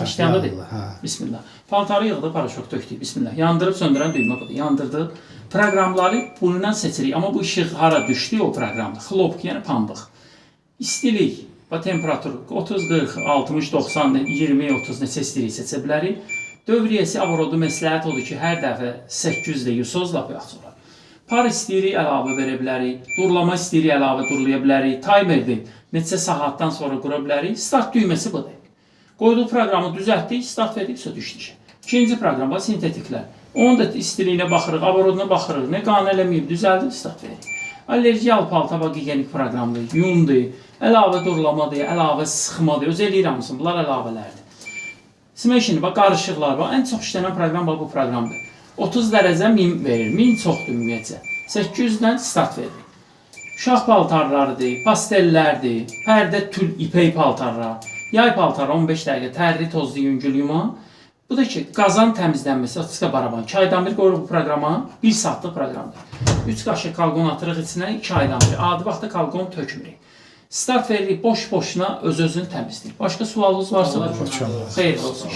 İşləyəndə deyil. Bismillah. Paltarı yığdı, paraşok tökdük. Bismillah. Yandırıb söndürən düymə budur. Yandırdı. Proqramları bundan seçirik. Amma bu işıq hara düşdü o proqramda? Xlopk, yəni pambıq. İstilik və temperatur 30, 40, 60, 90, 20, 30 neçə istəyirik seçə bilərik. Dövriyyəsi avrodu məsləhət odur ki, hər dəfə 800-də 100 lap yaxşı olar. Par istəyirik, əlavə verə bilərik. Durlama istəyirik, əlavə durlaya bilərik. Timerdir. Neçə saatdan sonra qura bilərik. Start düyməsi budur. Qoyduğu proqramı düzəltdik, start verdik, düşdük. İkinci proqram var, sintetiklər. Onun da istiliyinə baxırıq, avaroduna baxırıq. Nə qanun eləməyib, düzəldik, start veririk. Allergiyalı palta bax, gigiyenik proqramdır, yundur, əlavə durlamadır, əlavə sıxmadır. Öz eləyir hamısın, bunlar əlavələrdir. Smashing, bax, qarışıqlar var. Ən çox işlənən proqram bax, bu proqramdır. 30 dərəcə 1000 verir, 1000 çoxdur ümumiyyətcə. 800-dən start veririk. Uşaq paltarlarıdır, pastellərdir, pərdə tül, ipək paltarlar, yay paltarı 15 dəqiqə, tərli, tozlu, yüngül, yuman. Bu da ki, qazan təmizlənməsi, açıqca baraban. 2 aydan bir qoyuruq bu proqrama, 1 saatlıq proqramdır. 3 qaşıq kalqon atırıq içinə, 2 aydan bir. Adi vaxtda kalqon tökmürük. Start veririk, boş-boşuna öz-özünü təmizləyir. Başqa sualınız varsa, xeyirli olsun.